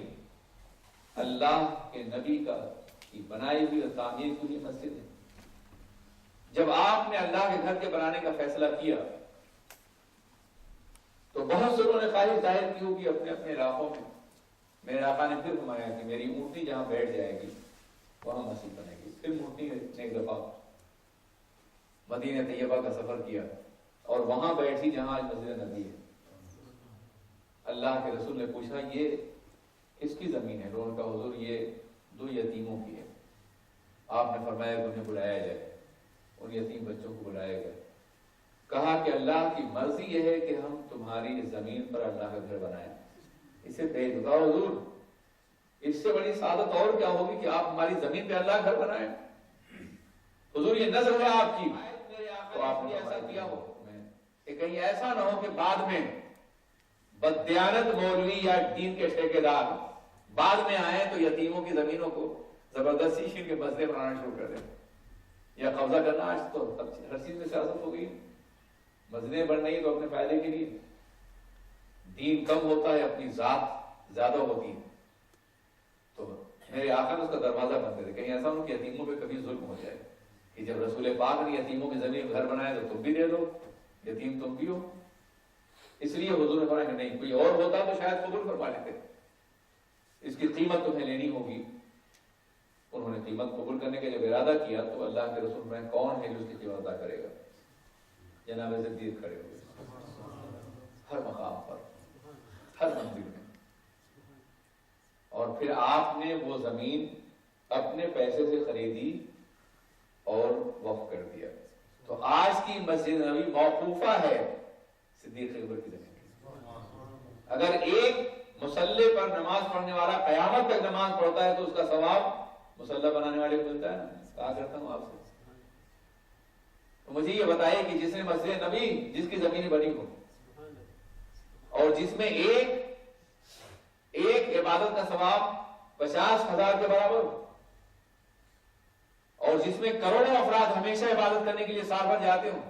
اللہ کے نبی کی بنائی ہوئی اور تعمیر کی ہوئی مسجد ہے۔ جب آپ نے اللہ کے گھر کے بنانے کا فیصلہ کیا تو بہت سے لوگوں نے خواہش ظاہر کی ہوگی اپنے اپنے علاقوں میں۔ میرے آقا نے پھر فرمایا کہ میری اونٹنی جہاں بیٹھ جائے گی وہاں مسجد بنے گی۔ پھر اونٹنی نے ایک دفعہ مدینہ طیبہ کا سفر کیا اور وہاں بیٹھی جہاں آج مسجد نبی ہے۔ اللہ کے رسول نے پوچھا یہ کس کی زمین ہے؟ لوگوں کا حضور یہ 2 یتیموں کی ہے۔ آپ نے فرمایا کہ انہیں بلایا جائے، ان یتیم بچوں کو بلایا گیا، کہا کہ اللہ کی مرضی یہ ہے کہ ہم تمہاری زمین پر اللہ کا گھر بنائیں۔ اسے بے دعا حضور، اس سے بڑی سعادت اور کیا ہوگی کہ آپ ہماری زمین پہ اللہ گھر بنائیں؟ حضور یہ نظر ہے آپ کی، تو آپ نے ایسا کیا ہو کہ کہیں ایسا نہ ہو کہ بعد میں بددیانت مولوی یا دین کے ٹھیکیدار بعد میں آئیں تو یتیموں کی زمینوں کو زبردستی چھین کے مسجدیں بنانا شروع کر دیں یا قبضہ کرنا۔ آج تو ہر چیز میں سیاست ہو گئی، مسجدیں بن رہی تو اپنے فائدے کے لیے، دین کم ہوتا ہے اپنی ذات زیادہ ہوتی ہے۔ تو میرے آقا نے اس کا دروازہ بند کر دیا، کہیں ایسا ہو کہ یتیموں پہ کبھی ظلم ہو جائے کہ جب رسول پاک نے یتیموں کی زمین گھر بنایا تو تم بھی دے دو، یتیم تم بھی ہو۔ اس لیے حضور نے فرمایا کہ نہیں، کوئی اور ہوتا تو شاید قبول فرما لیتے، اس کی قیمت تمہیں لینی ہوگی۔ انہوں نے قیمت قبول کرنے کا جب ارادہ کیا تو اللہ کے رسول میں کون ہے جو اس کی قیمت ادا کرے گا؟ جناب صدیق کھڑے ہوئے ہر مقام پر، ہر منزل میں۔ اور پھر آپ نے وہ زمین اپنے پیسے سے خریدی اور وقف کر دیا۔ تو آج کی مسجد نبوی موقوفہ ہے صدیق اکبر کی زمین۔ اگر ایک مصلی پر نماز پڑھنے والا قیامت تک نماز پڑھتا ہے تو اس کا ثواب مصلی بنانے والے کو ملتا ہے نا۔ کہا کرتا ہوں آپ سے، تو مجھے یہ بتائیے کہ جس نے مسجد نبی جس کی زمین بنی ہو اور جس میں ایک عبادت کا ثواب 50,000 کے برابر ہو، اور جس میں کروڑوں افراد ہمیشہ عبادت کرنے کے لیے سال بھر جاتے ہوں،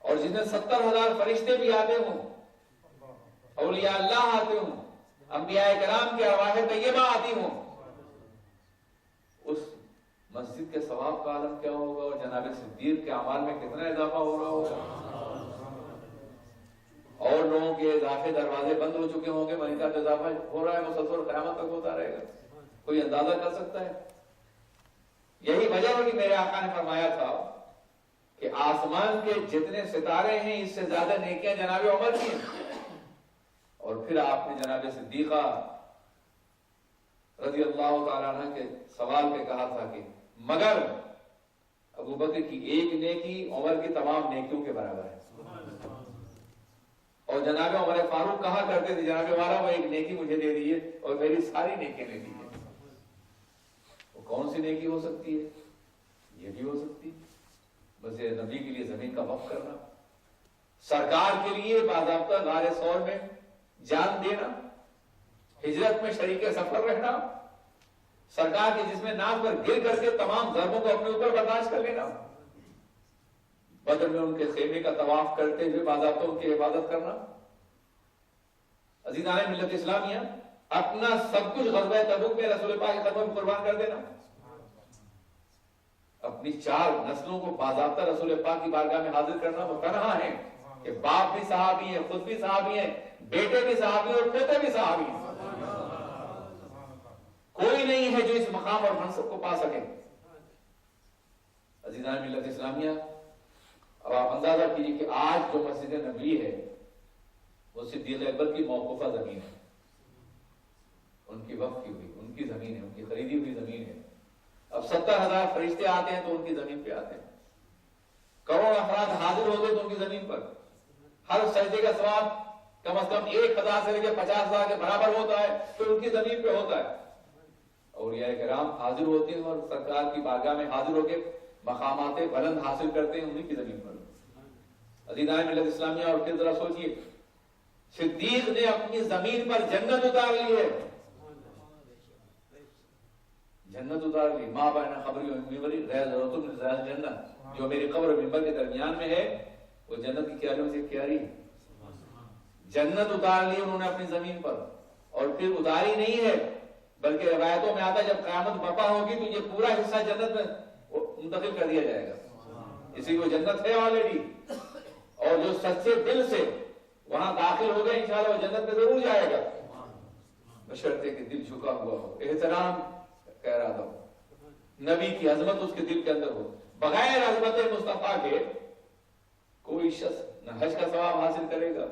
اور جس میں 70,000 فرشتے بھی آتے ہوں، اولیاء اللہ آتے ہوں، انبیاء کرام کی ارواح طیبہ آتی ہوں، اس مسجد کے ثواب کا عالم کیا ہوگا اور جناب صدیق کے اعمال میں کتنا اضافہ ہو رہا ہوگا۔ اور لوگوں کے اضافے دروازے بند ہو چکے ہوں گے، وہیں کا اضافہ ہو رہا ہے، مسلسل قیامت تک ہوتا رہے گا، کوئی اندازہ کر سکتا ہے؟ یہی وجہ ہے کہ میرے آقا نے فرمایا تھا کہ آسمان کے جتنے ستارے ہیں اس سے زیادہ نیکیاں جناب عمر کی ہیں۔ اور پھر آپ نے جناب صدیقہ رضی اللہ تعالیٰ عنہ کے سوال پہ کہا تھا کہ مگر ابو بکر کی ایک نیکی عمر کی تمام نیکیوں کے برابر ہے. اور جناب عمر فاروق کہا کرتے تھے جناب والا وہ ایک نیکی مجھے دے دیجیے اور میری ساری نیکیاں لے دیجیے. وہ کون سی نیکی ہو سکتی ہے؟ یہ بھی ہو سکتی ہے بس نبی کے لیے زمین کا وقف کرنا، سرکار کے لیے باضابطہ غار ثور میں جان دینا، ہجرت میں شریک سفر رہنا، سرکار کے جسم ناز پر گر کر کے تمام ضربوں کو اپنے اوپر برداشت کر لینا، بدر میں ان کے خیمے کا طواف کرتے ہوئے باضابطوں کی حفاظت کرنا. عزیزان ملت اسلامیہ، اپنا سب کچھ غزوہ تبوک میں رسول پاک کی خدمت میں قربان کر دینا، اپنی 4 نسلوں کو باضابطہ رسول پاک کی بارگاہ میں حاضر کرنا. وہ تنہا ہے کہ باپ بھی صحابی ہیں، خود بھی صحابی ہیں، بیٹے بھی صحابی ہیں اور پوتے بھی صحابی ہیں. کوئی نہیں ہے جو اس مقام اور منصب کو پا سکے. عزیزان ملت اسلامیہ، اب آپ اندازہ کیجیے کہ آج جو مسجد نبوی ہے وہ صدیق اکبر کی موقوفہ زمین ہے، ان کی وقف کی ہوئی، ان کی زمین ہے، ان کی خریدی ہوئی زمین ہے. اب 70,000 فرشتے آتے ہیں تو ان کی زمین پہ آتے ہیں، کروڑ افراد حاضر ہوتے تو ان کی زمین پر. ہر سجدے کا ثواب کم از کم 1,000 سے لے کے 50,000 کے برابر ہوتا ہے تو ان کی زمین پہ ہوتا ہے. اولیاء کرام حاضر ہوتے ہیں اور سرکار کی بارگاہ میں حاضر ہو کے مقامات بلند حاصل کرتے ہیں انہی کی زمین پر. عزیزان ملت اسلامیہ، اور پھر ذرا سوچئے، صدیق نے اپنی زمین پر جنت اتار لی ہے، جنت اتار لی. ماں بین قبری و منبری غیر ضرورت من ریاض جنت، جو میری قبر و منبر کے درمیان میں ہے وہ جنت کی کیاریوں سے کیاری ہے. جنت اتار لی انہوں نے اپنی زمین پر، اور پھر اتاری نہیں ہے بلکہ روایتوں میں آتا ہے جب قیامت برپا ہوگی تو یہ پورا حصہ جنت میں منتقل کر دیا جائے گا. اسی کو جنت ہے آلریڈی، اور جو سچے دل سے وہاں داخل ہو گئے انشاءاللہ وہ جنت میں ضرور جائے گا، بشرطے کہ دل جھکا ہوا ہو، احترام کا ارادہ ہو، نبی کی عظمت اس کے دل کے اندر ہو. بغیر عظمت مصطفیٰ کے کوئی شخص نہ حج کا ثواب حاصل کرے گا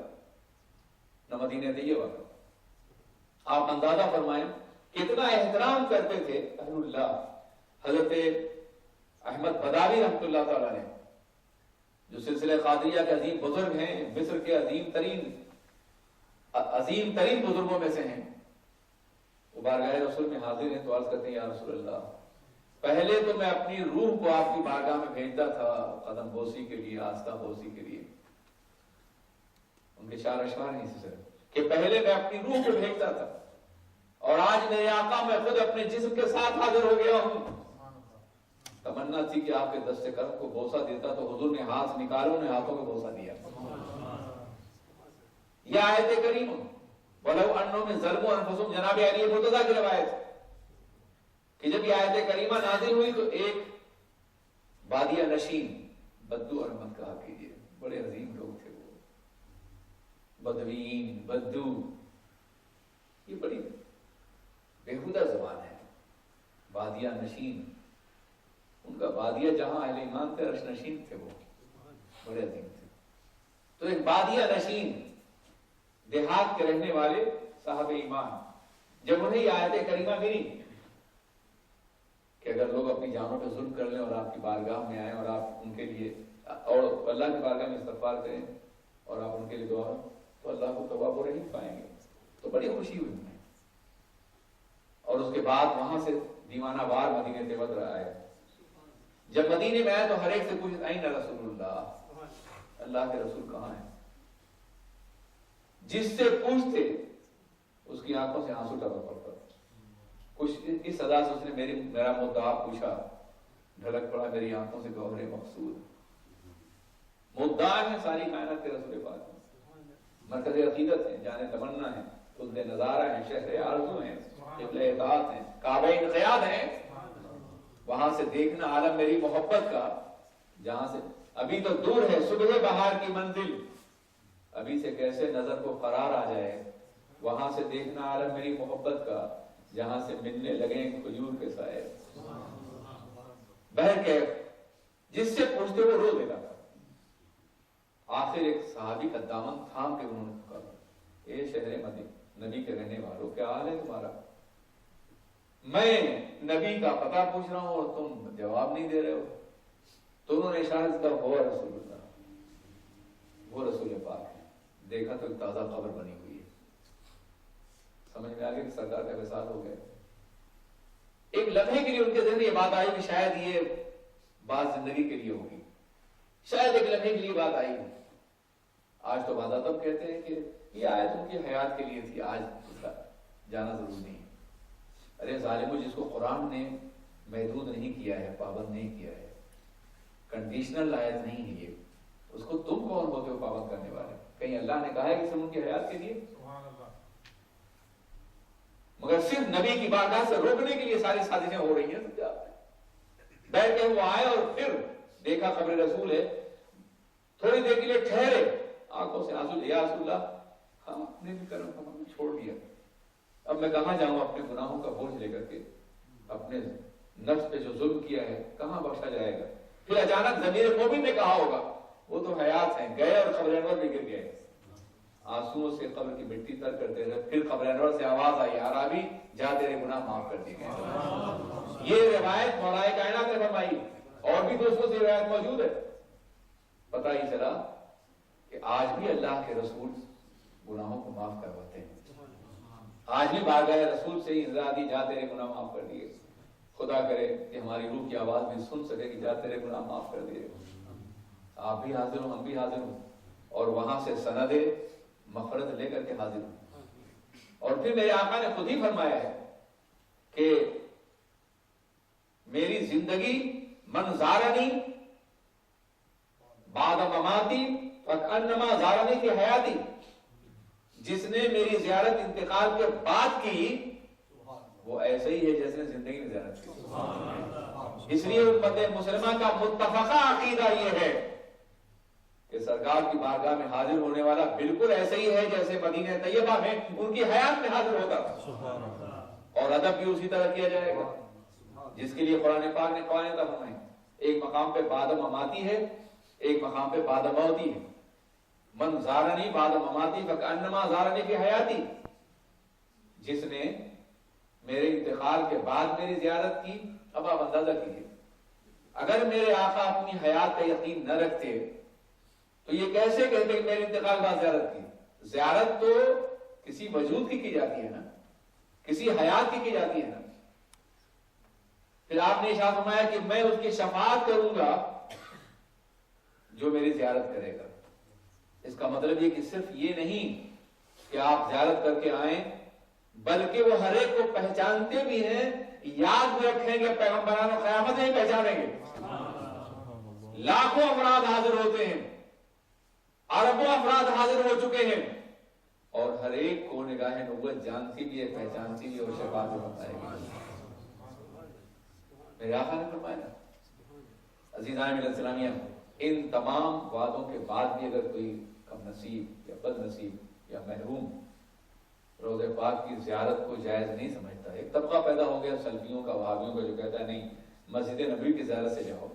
نہ مدینہ طیبہ. آپ اندازہ فرمائیں کتنا احترام کرتے تھے اہل اللہ. حضرت احمد بداوی رحمۃ اللہ تعالیٰ نے، جو سلسلہ قادریہ کے عظیم بزرگ ہیں، مصر کے عظیم ترین بزرگوں میں سے ہیں، وہ بارگاہ رسول میں حاضر ہیں تو عرض کرتے ہیں یا رسول اللہ، پہلے تو میں اپنی روح کو آپ کی بارگاہ میں بھیجتا تھا قدم بوسی کے لیے، آستہ بوسی کے لیے. ان کے 4 اشعار ہیں اسی طرح کہ پہلے میں اپنی روح کو بھیجتا تھا اور آج میرے آقا میں خود اپنے جسم کے ساتھ حاضر ہو گیا ہوں. تمنا تھی کہ آپ کے دست کرم کو بوسہ دیتا تو حضور نے ہاتھ نکالو، نے ہاتھوں کو بوسہ دیا. یہ آیت کریم وَلَوْ أَنَّهُمْ مِنْ ظَلْمُوا أَنفُسَهُمْ، جناب علی مرتضیٰ کی روایت کہ جب یہ آیت کریمہ نازل ہوئی تو ایک بادیہ نشین بدو احمد کہا کیجیے، بڑے عظیم لوگ تھے وہ، بدوین، بدو، یہ بڑی بےہودہ زبان ہے. بادیہ نشین، ان کا بادیہ جہاں اہل ایمان تھے عرش نشین تھے، وہ بڑے عظیم تھے. تو ایک بادیہ نشین دیہات کے رہنے والے صاحب ایمان، جب انہیں یہ آیت کریمہ ملی کہ اگر لوگ اپنی جانوں پہ ظلم کر لیں اور آپ کی بارگاہ میں آئیں اور آپ ان کے لیے اور اللہ کی بارگاہ میں استغفار کریں اور آپ ان کے لیے دعا تو اللہ کو تواب و رحیم پائیں گے. تو بڑی خوشی ہوئی انہیں. اور اس کے بعد وہاں سے دیوانہ وار مدینہ طیبہ رہا ہے. جب مدینے میں آئے تو ہر ایک سے پوچھا این رسول اللہ، اللہ کے رسول کہاں ہیں؟ جس سے پوچھتے اس کی آنکھوں سے آنسو ٹپک پڑتا. کچھ اس صدا سے اس نے میرا مدعا پوچھا، ڈھلک پڑا میری آنکھوں سے گوہر مقصود. مدعا ہے ساری کائنات کے رسول پاک، مرکز عقیدت ہیں، جان تمنا ہے، خلد نظارہ ہیں، شہر آرزو ہیں، قبلہ اطاعت ہیں، کعبہ انقیاد ہیں. وہاں سے دیکھنا عالم میری محبت کا، جہاں سے ابھی تو دور ہے صبح بہار کی منزل، ابھی سے کیسے نظر کو قرار آ جائے. وہاں سے دیکھنا عالم میری محبت کا، جہاں سے ملنے لگے کھجور کے سائے. بہرکیف جس سے پوچھتے وہ رو دیتا تھا. آخر ایک صحابی کا دامن تھام کے انہوں نے پکارا، اے شہر مدینہ، نبی کے رہنے والوں کیا حال ہے تمہارا؟ میں نبی کا پتہ پوچھ رہا ہوں اور تم جواب نہیں دے رہے ہو. تو انہوں نے اشارت کیا وہ رسول اللہ، وہ رسول پاک ہے. دیکھا تو ایک تازہ قبر بنی ہوئی ہے. سمجھ میں آ گیا کہ سرکار کا وصال ہو گیا. ایک لمحے کے لیے ان کے ذہن یہ بات آئی کہ شاید یہ بات زندگی کے لیے ہوگی، شاید ایک لمحے کے لیے بات آئی. آج تو بعد ادب کہتے ہیں کہ یہ آیت ان کی حیات کے لیے تھی، آج جانا ضروری نہیں ہے. ارے ظالمو، جس کو قرآن نے محدود نہیں کیا ہے، پابند نہیں کیا ہے، کنڈیشنل آیت نہیں ہے یہ، اس کو تم کون ہوتے ہو پابند کرنے والے؟ کہیں اللہ نے کہا ہے کہ صرف ان کی حیات کے لیے؟ مگر صرف نبی کی بارگاہ سے روکنے کے لیے ساری سازشیں ہو رہی ہیں. بیٹھ کے وہ آئے اور پھر دیکھا قبر رسول ہے. تھوڑی دیر کے لیے ٹھہرے، آنکھوں سے آنسو، یا رسول اللہ ہم اپنے بھی کرم کو چھوڑ دیا، اب میں کہاں جاؤں اپنے گناہوں کا بوجھ لے کر کے؟ اپنے نفس پہ جو ظلم کیا ہے کہاں بخشا جائے گا؟ پھر اچانک ضمیر مومن نے کہا ہوگا وہ تو حیات ہیں، گئے اور قبر انور بھی گر گئے. آنسوؤں سے قبر کی مٹی تر کرتے رہے. پھر قبر انور سے آواز آئی، عربی جا تیرے گناہ معاف کر دیے گئے. یہ روایت مولا کائنات نے فرمائی، اور بھی دوستوں سے روایت موجود ہے. پتہ ہی چلا کہ آج بھی اللہ کے رسول گناہوں کو معاف کرواتے ہیں. آج بھی بارگاہ رسول سے ہی انذار دی، جا تیرے گناہ معاف کر دیے. خدا کرے کہ ہماری روح کی آواز بھی سن سکے کہ جا تیرے گناہ معاف کر دیے. آپ بھی حاضر ہوں، ہم بھی حاضر ہوں، اور وہاں سے سند مغفرت لے کر کے حاضر ہوں. اور پھر میرے آقا نے خود ہی فرمایا ہے کہ میری زندگی من زارنی بعد مماتی فکأنما زارنی فی حیاتی، جس نے میری زیارت انتقال کے بعد کی وہ ایسے ہی ہے جیسے زندگی میں زیارت کی. اس لیے امت مسلمہ کا متفقہ عقیدہ یہ ہے کہ سرکار کی بارگاہ میں حاضر ہونے والا بالکل ایسے ہی ہے جیسے مدینہ طیبہ میں ان کی حیات میں حاضر ہوتا تھا. اور ادب بھی اسی طرح کیا جائے گا جس کے لیے قرآن پاک نے قوانین فرمائے. ایک مقام پہ بعد مماتی ہے، ایک مقام پہ بعد موتی ہے. من زارنی بعد مماتی فکأنما زارنی فی حیاتی، جس نے میرے انتقال کے بعد میری زیارت کی. اب آپ اندازہ کیجیے، اگر میرے آقا اپنی حیات کا یقین نہ رکھتے تو یہ کیسے کہتے کہ میرے انتقال کے بعد زیارت کی؟ زیارت تو کسی وجود کی جاتی ہے نا، کسی حیات کی جاتی ہے نا. پھر آپ نے ارشاد فرمایا کہ میں اس کی شفاعت کروں گا جو میری زیارت کرے گا. اس کا مطلب یہ کہ صرف یہ نہیں کہ آپ زیارت کر کے آئیں، بلکہ وہ ہر ایک کو پہچانتے بھی ہیں، یاد بھی رکھیں گے. پیغمبران و قیامت میں پہچانیں گے. لاکھوں افراد حاضر ہوتے ہیں، اربوں افراد حاضر ہو چکے ہیں، اور ہر ایک کو نگاہ نبوت جانتی بھی ہے، پہچانتی بھی ہے، اور شفاعت بھی بتائے گی. میرے آقا نے فرمایا عزیزان من الاسلامیہ، ان تمام وعدوں کے بعد بھی اگر کوئی کم نصیب یا بد نصیب یا محروم روضہ پاک کی زیارت کو جائز نہیں سمجھتا. ایک طبقہ پیدا ہو گیا سلفیوں کا، وہابیوں کا، جو کہتا ہے نہیں مسجد نبوی کی زیارت سے جاؤ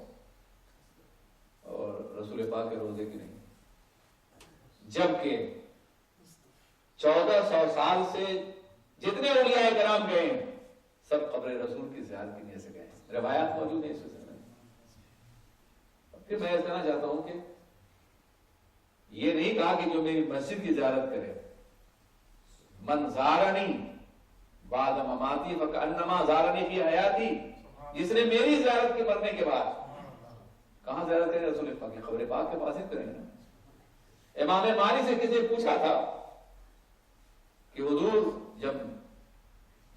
اور رسول پاک کے روضے کی نہیں. جبکہ 1400 سال سے جتنے اولیاء کرام گئے ہیں سب قبر رسول کی زیارت کی نیت سے گئے ہیں. روایات موجود ہیں اس سلسلے میں. پھر میں کہنا چاہتا ہوں کہ یہ نہیں کہا کہ جو میری مسجد کی زیارت کرے، من زارنی بعد مماتی فکأنما زارنی فی حیاتی، جس نے میری زیارت کے مرنے کے بعد. کہاں زیارت کرے؟ رسول پاک کی قبر پاک کے پاس ہی کریں گے. امام مالک سے کسی نے پوچھا تھا کہ حضور جب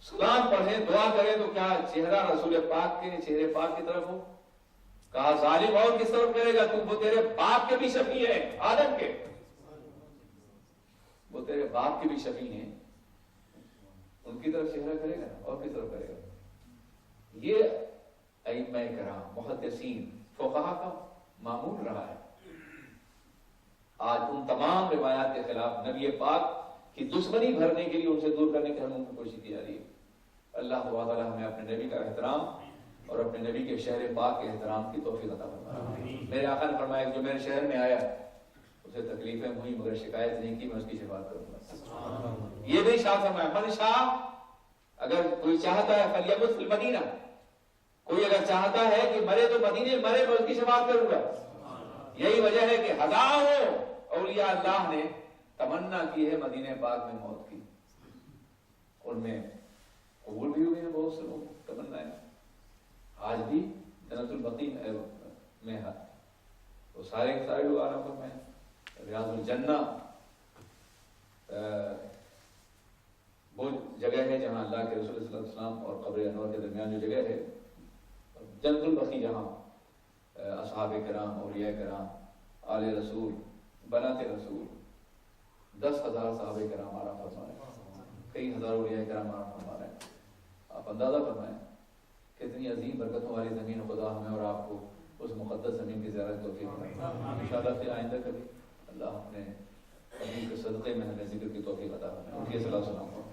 سلام پڑھیں دعا کریں تو کیا چہرہ رسول پاک کے چہرے پاک کی طرف ہو؟ کہا ظالم اور کس طرف کرے گا؟ وہ تیرے باپ کے بھی شفیع ہیں، آدم کے، وہ تیرے باپ کے بھی شفیع ہیں، ان کی طرف چہرہ کرے گا اور کس طرف کرے گا؟ یہ ائمہ کرام محدثین فقہا کا معمول رہا ہے. آج ان تمام روایات کے خلاف نبی پاک کی دشمنی بھرنے کے لیے ان سے دور کرنے کی ہم کی کوشش کی جا رہی ہے. اللہ تعالیٰ ہمیں اپنے نبی کا احترام اور اپنے نبی کے شہر پاک کے احترام کی توفیق عطا فرمائے. میرے آقا نے فرمایا کہ جو میرے شہر میں آیا اسے تکلیفیں ہوئی مگر شکایت نہیں کی، میں اس کی شفاعت کروں گا. یہ بھی شاہ فرمایا من شاہ اگر کوئی چاہتا ہے فلیمت فی المدینہ، کوئی اگر چاہتا ہے کہ مرے تو مدینے مرے، میں اس کی شفاعت کروں گا۔ یہی وجہ ہے کہ ہزاروں اولیاء اللہ نے تمنا کی ہے مدینہ پاک میں موت کی، ان میں قبول بھی ہوئی ہیں بہت سے لوگ تمنائیں، آج بھی جنت البقیع میں ہے، وہ سارے لوگ آرام فرمائیں۔ ریاض الجنہ وہ جگہ ہے جہاں اللہ کے رسول صلی اللہ علیہ وسلم اور قبر انور کے درمیان جو جگہ ہے، جنت البقیع، جہاں اصحاب کرام، اولیاء کرام، آل رسول، بنات رسول، 10,000 صحابہ کرام آرام فرما رہے ہیں، کئی ہزار اولیاء کرام آرام فرما رہے ہیں۔ آپ اندازہ فرمائیں کتنی عظیم برکتوں والی زمین خدا ہمیں اور آپ کو اس مقدس زمین کی زیارت توفیق دے۔ انشاءاللہ پھر آئندہ کبھی اللہ اپنے نبی کے صدقے میں ہمیں ذکر کی توفیق عطا فرمائے۔ ان کی صلی اللہ علیہ وسلم